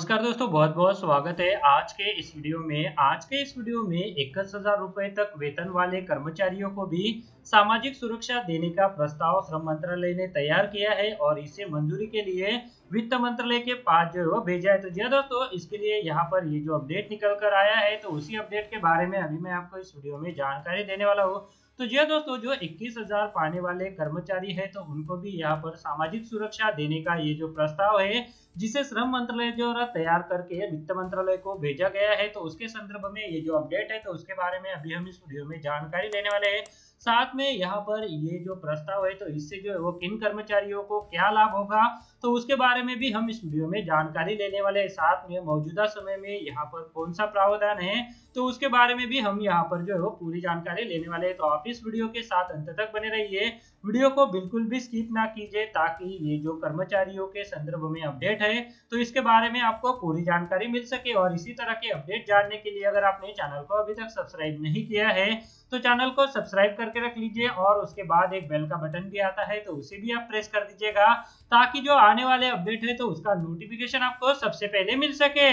नमस्कार दोस्तों, बहुत बहुत स्वागत है आज के इस वीडियो में। आज के इस वीडियो में 21,000 रुपए तक वेतन वाले कर्मचारियों को भी सामाजिक सुरक्षा देने का प्रस्ताव श्रम मंत्रालय ने तैयार किया है और इसे मंजूरी के लिए वित्त मंत्रालय के पास जो है वो भेजा है। तो जी दोस्तों, इसके लिए यहाँ पर ये जो अपडेट निकल कर आया है, तो उसी अपडेट के बारे में अभी मैं आपको इस वीडियो में जानकारी देने वाला हूँ। तो जी दोस्तों, जो 21,000 पाने वाले कर्मचारी है, तो उनको भी यहाँ पर सामाजिक सुरक्षा देने का ये जो प्रस्ताव है, जिसे श्रम मंत्रालय द्वारा तैयार करके वित्त मंत्रालय को भेजा गया है, तो उसके संदर्भ में ये जो अपडेट है, तो उसके बारे में अभी हम इस वीडियो में जानकारी लेने वाले हैं। साथ में यहाँ पर ये जो प्रस्ताव है, तो इससे जो है वो किन कर्मचारियों को क्या लाभ होगा, तो उसके बारे में भी हम इस वीडियो में जानकारी लेने वाले हैं। साथ में मौजूदा समय में यहाँ पर कौन सा प्रावधान है, तो उसके बारे में भी हम यहाँ पर जो है वो पूरी जानकारी लेने वाले हैं। तो आप इस वीडियो के साथ अंत तक बने रहिए, वीडियो को बिल्कुल भी स्किप ना कीजिए, ताकि ये जो कर्मचारियों के संदर्भ में अपडेट है, तो इसके बारे में आपको पूरी जानकारी मिल सके। और इसी तरह के अपडेट जानने के लिए अगर आपने चैनल को अभी तक सब्सक्राइब नहीं किया है, तो चैनल को सब्सक्राइब करके रख लीजिए और उसके बाद एक बेल का बटन भी आता है, तो उसे भी आप प्रेस कर दीजिएगा, ताकि जो आने वाले अपडेट है, तो उसका नोटिफिकेशन आपको सबसे पहले मिल सके।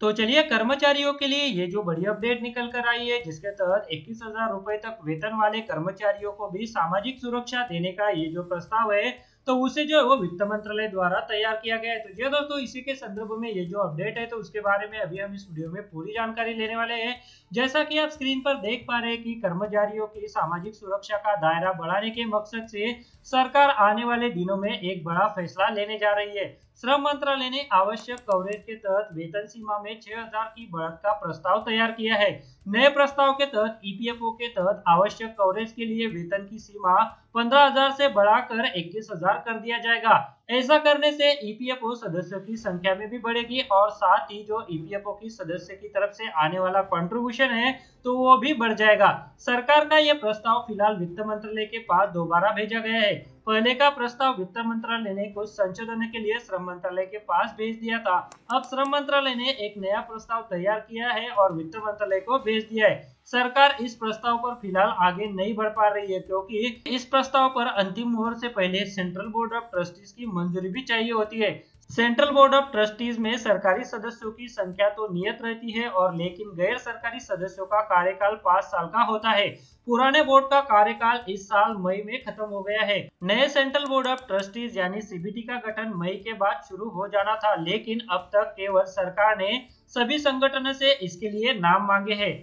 तो चलिए, कर्मचारियों के लिए ये जो बड़ी अपडेट निकल कर आई है, जिसके तहत 21,000 रुपए तक वेतन वाले कर्मचारियों को भी सामाजिक सुरक्षा देने का ये जो प्रस्ताव है, तो उसे जो है वो वित्त मंत्रालय द्वारा तैयार किया गया है। तो जी दोस्तों, इसी के संदर्भ में ये जो अपडेट है, तो उसके बारे में अभी हम इस वीडियो में पूरी जानकारी लेने वाले हैं। जैसा कि आप स्क्रीन पर देख पा रहे हैं कि कर्मचारियों की सामाजिक सुरक्षा का दायरा बढ़ाने के मकसद से सरकार आने वाले दिनों में एक बड़ा फैसला लेने जा रही है। श्रम मंत्रालय ने आवश्यक कवरेज के तहत वेतन सीमा में 6,000 की बढ़त का प्रस्ताव तैयार किया है। नए प्रस्ताव के तहत ईपीएफओ के तहत आवश्यक कवरेज के लिए वेतन की सीमा 15,000 से बढ़ाकर 21,000 कर दिया जाएगा। ऐसा करने से ईपीएफओ सदस्यों की संख्या में भी बढ़ेगी और साथ ही जो ईपीएफओ की सदस्य की तरफ से आने वाला कंट्रीब्यूशन है, तो वो भी बढ़ जाएगा। सरकार का यह प्रस्ताव फिलहाल वित्त मंत्रालय के पास दोबारा भेजा गया है। पहले का प्रस्ताव वित्त मंत्रालय ने कुछ संशोधन के लिए श्रम मंत्रालय के पास भेज दिया था। अब श्रम मंत्रालय ने एक नया प्रस्ताव तैयार किया है और वित्त मंत्रालय को भेज दिया है। सरकार इस प्रस्ताव पर फिलहाल आगे नहीं बढ़ पा रही है, क्योंकि इस प्रस्ताव पर अंतिम मुहर से पहले सेंट्रल बोर्ड ऑफ ट्रस्टीज की मंजूरी भी चाहिए होती है। सेंट्रल बोर्ड ऑफ ट्रस्टीज में सरकारी सदस्यों की संख्या तो नियत रहती है, और लेकिन गैर सरकारी सदस्यों का कार्यकाल 5 साल का होता है। पुराने बोर्ड का कार्यकाल इस साल मई में खत्म हो गया है। नए सेंट्रल बोर्ड ऑफ ट्रस्टीज यानी सीबीटी का गठन मई के बाद शुरू हो जाना था, लेकिन अब तक केवल सरकार ने सभी संगठनों से इसके लिए नाम मांगे हैं।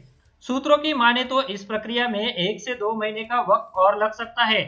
सूत्रों की माने तो इस प्रक्रिया में 1 से 2 महीने का वक्त और लग सकता है।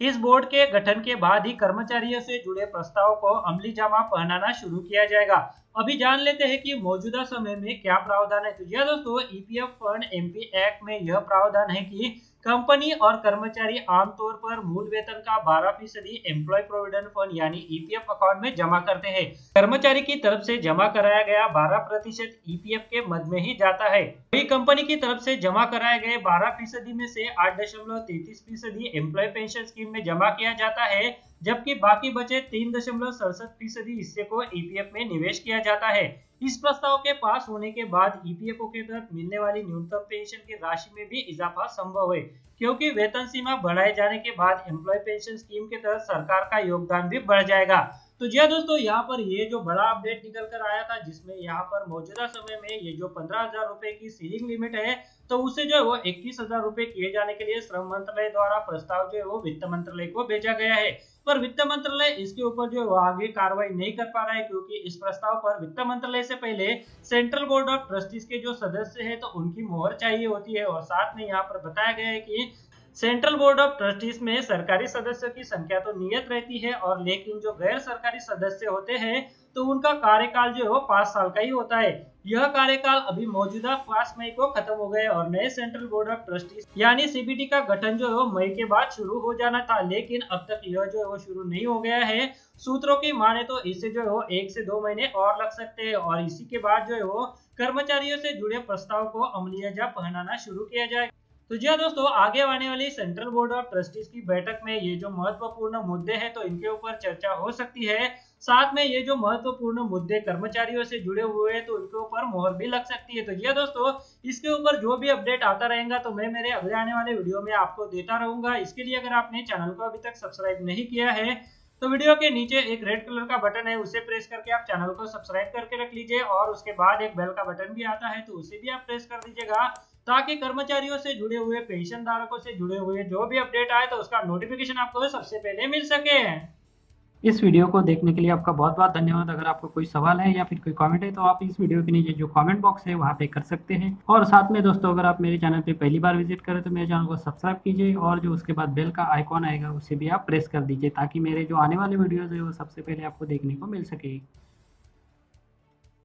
इस बोर्ड के गठन के बाद ही कर्मचारियों से जुड़े प्रस्ताव को अमली जामा पहनाना शुरू किया जाएगा। अभी जान लेते हैं कि मौजूदा समय में क्या प्रावधान है। तो यह दोस्तों, ईपीएफ फंड एमपी एक्ट में यह प्रावधान है कि कंपनी और कर्मचारी आमतौर पर मूल वेतन का 12% एम्प्लॉय प्रोविडेंट फंड यानी ईपीएफ अकाउंट में जमा करते हैं। कर्मचारी की तरफ से जमा कराया गया 12% ईपीएफ के मद में ही जाता है। वही कंपनी की तरफ से जमा कराए गए 12% में से 8.33% एम्प्लॉय पेंशन स्कीम में जमा किया जाता है, जबकि बाकी बचे 3.67% हिस्से को ईपीएफ में निवेश किया जाता है। इस प्रस्ताव के पास होने के बाद ईपीएफओ के तहत मिलने वाली न्यूनतम पेंशन की राशि में भी इजाफा संभव है, क्योंकि वेतन सीमा बढ़ाए जाने के बाद एम्प्लॉय पेंशन स्कीम के तहत सरकार का योगदान भी बढ़ जाएगा। तो जी दोस्तों, यहाँ पर ये जो बड़ा अपडेट निकल कर आया था, जिसमें यहाँ पर मौजूदा समय में ये जो 15,000 रुपए की सीलिंग लिमिट है, तो उसे जो है वो 21,000 रुपए किए जाने के लिए श्रम मंत्रालय द्वारा प्रस्ताव जो है वो वित्त मंत्रालय को भेजा गया है। पर वित्त मंत्रालय इसके ऊपर जो है वो आगे कार्रवाई नहीं कर पा रहा है, क्योंकि इस प्रस्ताव पर वित्त मंत्रालय से पहले सेंट्रल बोर्ड ऑफ ट्रस्टीज के जो सदस्य है, तो उनकी मोहर चाहिए होती है। और साथ में यहाँ पर बताया गया है कि सेंट्रल बोर्ड ऑफ ट्रस्टीज में सरकारी सदस्यों की संख्या तो नियत रहती है, और लेकिन जो गैर सरकारी सदस्य होते हैं, तो उनका कार्यकाल जो है वो 5 साल का ही होता है। यह कार्यकाल अभी मौजूदा 5 मई को खत्म हो गया और नए सेंट्रल बोर्ड ऑफ ट्रस्टीज यानी सीबीटी का गठन जो है वो मई के बाद शुरू हो जाना था, लेकिन अब तक यह जो है वो शुरू नहीं हो गया है। सूत्रों की माने तो इससे जो है वो 1 से 2 महीने और लग सकते हैं, और इसी के बाद जो है वो कर्मचारियों से जुड़े प्रस्ताव को अमलीजामा पहनाना शुरू किया जाएगा। तो जी दोस्तों, आगे आने वाली सेंट्रल बोर्ड ऑफ ट्रस्टीज की बैठक में ये जो महत्वपूर्ण मुद्दे हैं, तो इनके ऊपर चर्चा हो सकती है। साथ में ये जो महत्वपूर्ण मुद्दे कर्मचारियों से जुड़े हुए हैं, तो उनके ऊपर मोहर भी लग सकती है। तो ये दोस्तों, इसके ऊपर जो भी अपडेट आता रहेगा, तो मैं मेरे अगले आने वाले वीडियो में आपको देता रहूंगा। इसके लिए अगर आपने चैनल को अभी तक सब्सक्राइब नहीं किया है, तो वीडियो के नीचे एक रेड कलर का बटन है, उसे प्रेस करके आप चैनल को सब्सक्राइब करके रख लीजिए और उसके बाद एक बेल का बटन भी आता है, तो उसे भी आप प्रेस कर दीजिएगा ताकि कर्मचारियों से जुड़े हुए, पेंशन धारकों से जुड़े हुए जो भी अपडेट आए तो उसका नोटिफिकेशन आपको सबसे पहले मिल सके। इस वीडियो को देखने के लिए आपका बहुत बहुत धन्यवाद। अगर आपको कोई सवाल है या फिर कोई कमेंट है तो आप इस वीडियो के नीचे जो कमेंट बॉक्स है वहाँ पे कर सकते हैं। और साथ में दोस्तों, अगर आप मेरे चैनल पे पहली बार विजिट करें तो मेरे चैनल को सब्सक्राइब कीजिए और जो उसके बाद बेल का आइकॉन आएगा उसे भी आप प्रेस कर दीजिए ताकि मेरे जो आने वाले वीडियोज़ है वो सबसे पहले आपको देखने को मिल सके।